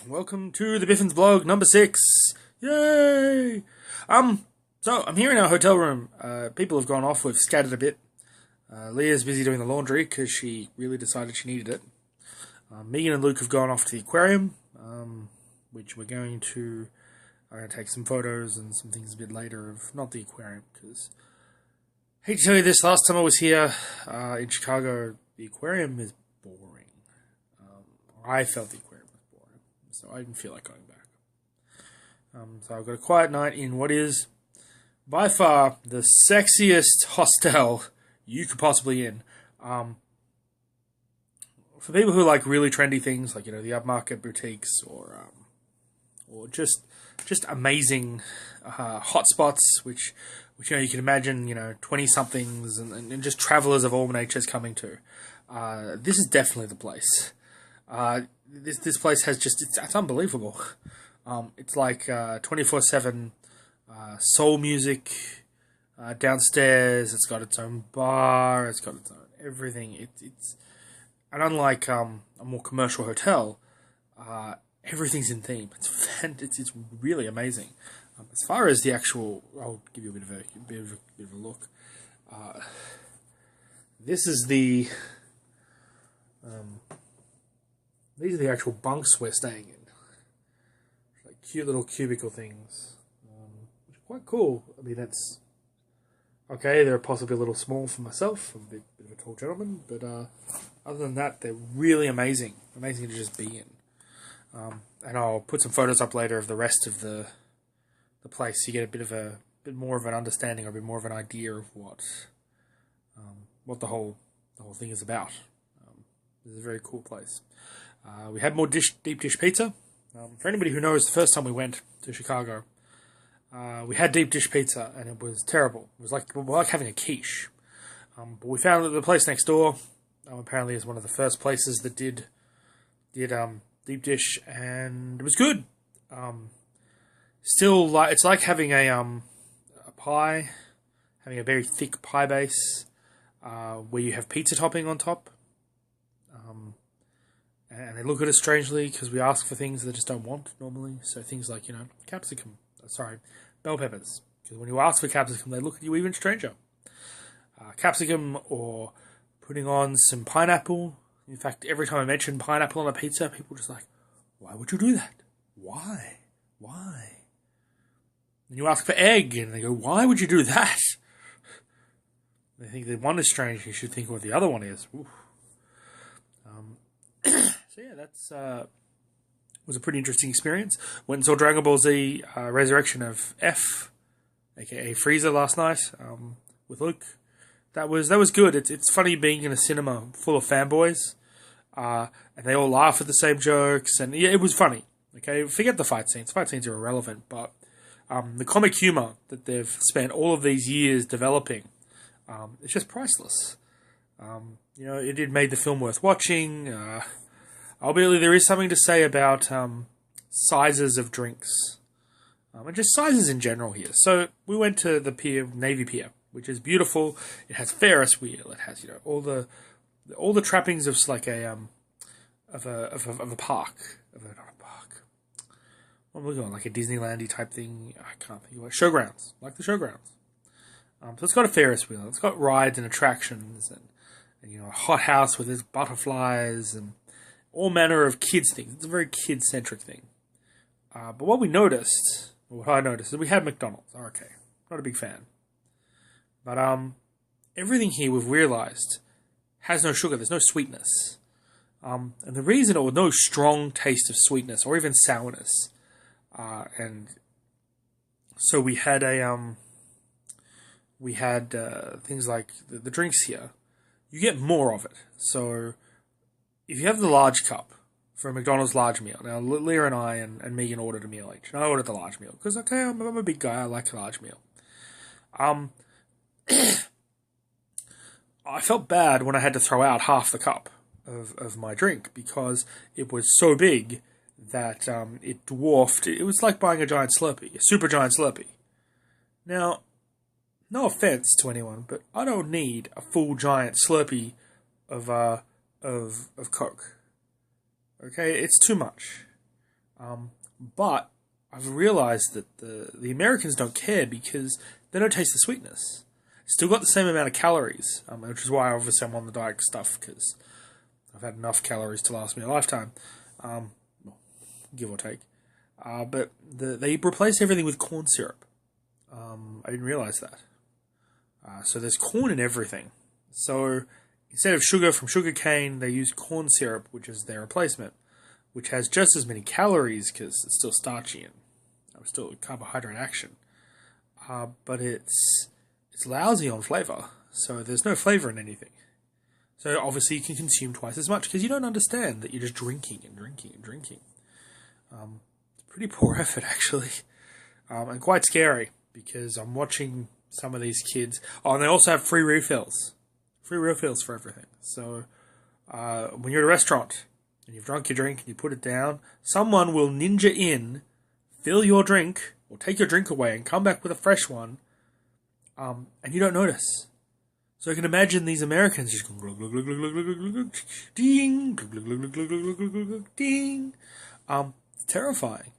Welcome to the Biffin's blog number 6. Yay! So I'm here in our hotel room. People have gone off. We've scattered a bit. Leah's busy doing the laundry because she really decided she needed it. Megan and Luke have gone off to the aquarium, which I'm going to take some photos and some things a bit later of not the aquarium because I hate to tell you this. Last time I was here in Chicago, the aquarium is boring. I felt the aquarium was boring, so I didn't feel like going back. So I've got a quiet night in what is, by far, the sexiest hostel you could possibly in. For people who like really trendy things, like the upmarket boutiques, or just amazing hotspots, which you can imagine 20-somethings and just travelers of all natures coming to. This is definitely the place. This place has it's unbelievable. It's like 24/7 soul music downstairs. It's got its own bar. It's got its own everything. It's and unlike a more commercial hotel, everything's in theme. It's really amazing. As far as the actual, I'll give you a bit of a look. This is the. These are the actual bunks we're staying in. Like cute little cubicle things. Which are quite cool. I mean, that's... Okay, they're possibly a little small for myself. I'm a bit of a tall gentleman. But other than that, they're really amazing. Amazing to just be in. And I'll put some photos up later of the rest of the place. So you get a bit more of an understanding, or a bit more of an idea of what the whole thing is about. It's a very cool place. We had more deep dish pizza. For anybody who knows, the first time we went to Chicago, we had deep dish pizza, and it was terrible. It was like having a quiche. But we found that the place next door apparently is one of the first places that did deep dish, and it was good. Still, it's like having a pie, having a very thick pie base, where you have pizza topping on top. And they look at us strangely because we ask for things they just don't want normally. So things like, bell peppers. Because when you ask for capsicum, they look at you even stranger. Capsicum, or putting on some pineapple. In fact, every time I mention pineapple on a pizza, people are just like, why would you do that? Why? And you ask for egg, and they go, why would you do that? They think that one is strange, you should think what the other one is. Oof. So yeah, that's was a pretty interesting experience. Went and saw Dragon Ball Z Resurrection of F, aka Frieza, last night with Luke. That was good. It's funny being in a cinema full of fanboys, and they all laugh at the same jokes, and yeah, it was funny. Okay, forget the fight scenes. Fight scenes are irrelevant, but the comic humor that they've spent all of these years developing, it's just priceless. It made the film worth watching. Albeit there is something to say about sizes of drinks, and just sizes in general here. So we went to the pier, Navy Pier, which is beautiful. It has Ferris wheel. It has all the trappings of like a park, not a park. What am I going, like a Disneylandy type thing? I can't think of it. Showgrounds, like the showgrounds. So it's got a Ferris wheel. It's got rides and attractions, and a hot house with its butterflies and all manner of kids things. It's a very kid-centric thing. But what I noticed, is we had McDonald's. Oh, okay. Not a big fan. But everything here we've realized has no sugar. There's no sweetness. And the reason, or no strong taste of sweetness, or even sourness. And so we had things like the drinks here. You get more of it. So if you have the large cup for a McDonald's large meal, now Leah and I and Megan ordered a meal each. And I ordered the large meal because, okay, I'm a big guy. I like a large meal. I felt bad when I had to throw out half the cup of my drink because it was so big that it dwarfed. It was like buying a giant Slurpee, a super giant Slurpee. Now, no offense to anyone, but I don't need a full giant Slurpee of Coke. Okay, it's too much. But I've realised that the Americans don't care because they don't taste the sweetness. Still got the same amount of calories, which is why obviously I'm on the diet stuff, because I've had enough calories to last me a lifetime, give or take. But they replace everything with corn syrup. I didn't realise that. So there's corn in everything. So instead of sugar from sugar cane, they use corn syrup, which is their replacement, which has just as many calories because it's still starchy and still carbohydrate action. But it's lousy on flavour, so there's no flavour in anything. So obviously you can consume twice as much because you don't understand that you're just drinking and drinking and drinking. It's pretty poor effort, actually, and quite scary because I'm watching some of these kids. Oh, and they also have free refills for everything. So when you're at a restaurant and you've drunk your drink and you put it down, someone will ninja in, fill your drink, or take your drink away and come back with a fresh one, and you don't notice. So you can imagine these Americans just going glug glug glug glug glug glug glug glug ding glug glug glug glug glug glug glug glug glug ding. It's terrifying.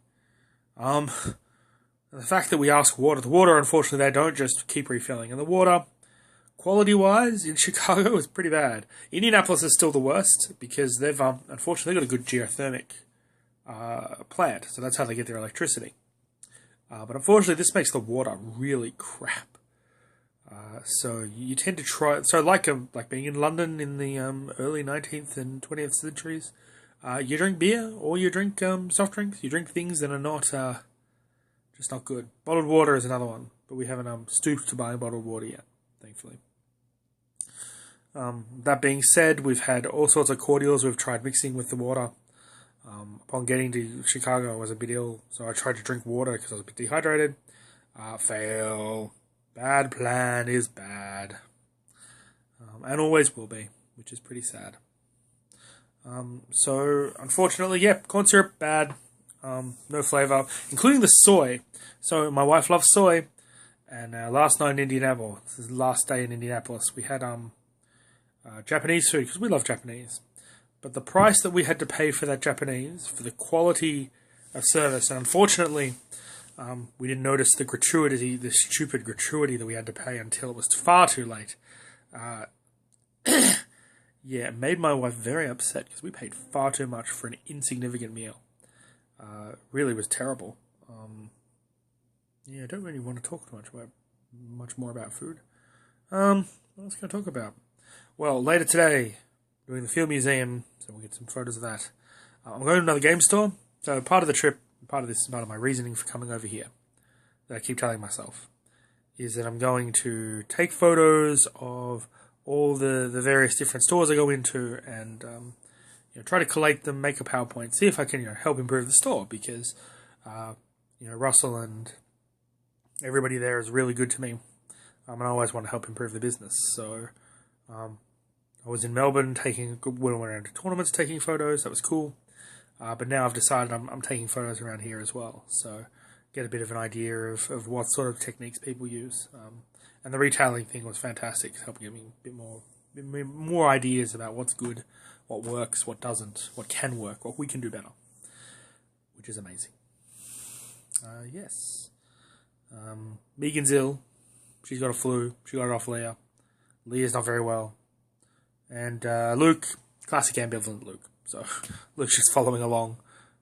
The fact that we ask the water, unfortunately, they don't just keep refilling. And the water, quality-wise, in Chicago is pretty bad. Indianapolis is still the worst because they've unfortunately got a good geothermic plant, so that's how they get their electricity. But unfortunately, this makes the water really crap. So you tend to try. So like being in London in the early 19th and 20th centuries, you drink beer or you drink soft drinks. You drink things that are not just not good. Bottled water is another one, but we haven't stooped to buying bottled water yet, thankfully. That being said, we've had all sorts of cordials we've tried mixing with the water. Upon getting to Chicago, I was a bit ill, so I tried to drink water because I was a bit dehydrated. Fail. Bad plan is bad. And always will be, which is pretty sad. So, unfortunately, corn syrup, bad. No flavour, including the soy. So, my wife loves soy, and last night in Indianapolis, this is the last day in Indianapolis, we had Japanese food, because we love Japanese. But the price that we had to pay for that Japanese, for the quality of service, and unfortunately, we didn't notice the stupid gratuity that we had to pay until it was far too late. It made my wife very upset because we paid far too much for an insignificant meal. Really was terrible. I don't really want to talk much more about food. What else can I talk about? Well, later today, doing the Field Museum, so we'll get some photos of that. I'm going to another game store. So part of the trip, part of my reasoning for coming over here, that I keep telling myself, is that I'm going to take photos of all the various different stores I go into and try to collate them, make a PowerPoint, see if I can help improve the store, because Russell and everybody there is really good to me, and I always want to help improve the business. So I was in Melbourne when I went around to tournaments taking photos. That was cool. But now I've decided I'm taking photos around here as well, so get a bit of an idea of what sort of techniques people use. And the retailing thing was fantastic, helping give me a bit more ideas about what's good, what works, what doesn't, what can work, what we can do better, which is amazing. Yes. Megan's ill. She's got a flu. She got it off Leah. Leah's not very well. And Luke, classic ambivalent Luke. So Luke's just following along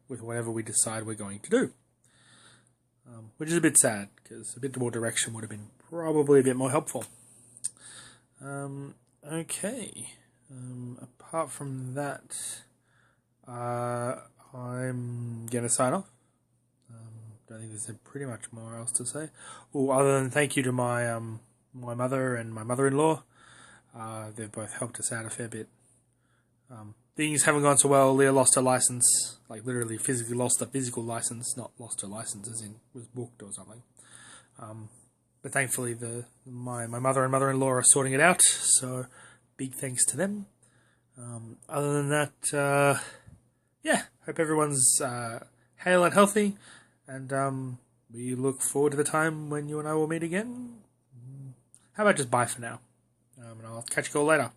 with whatever we decide we're going to do. Which is a bit sad, because a bit more direction would have been probably a bit more helpful. Okay. Apart from that, I'm going to sign off. Don't think there's pretty much more else to say. Other than thank you to my my mother and my mother-in-law. They've both helped us out a fair bit. Things haven't gone so well. Leah lost her license, like literally physically lost a physical license, not lost her license as in was booked or something. But thankfully, my mother and mother-in-law are sorting it out, so big thanks to them. Other than that, hope everyone's hale and healthy, and we look forward to the time when you and I will meet again. How about just bye for now, and I'll catch you all later.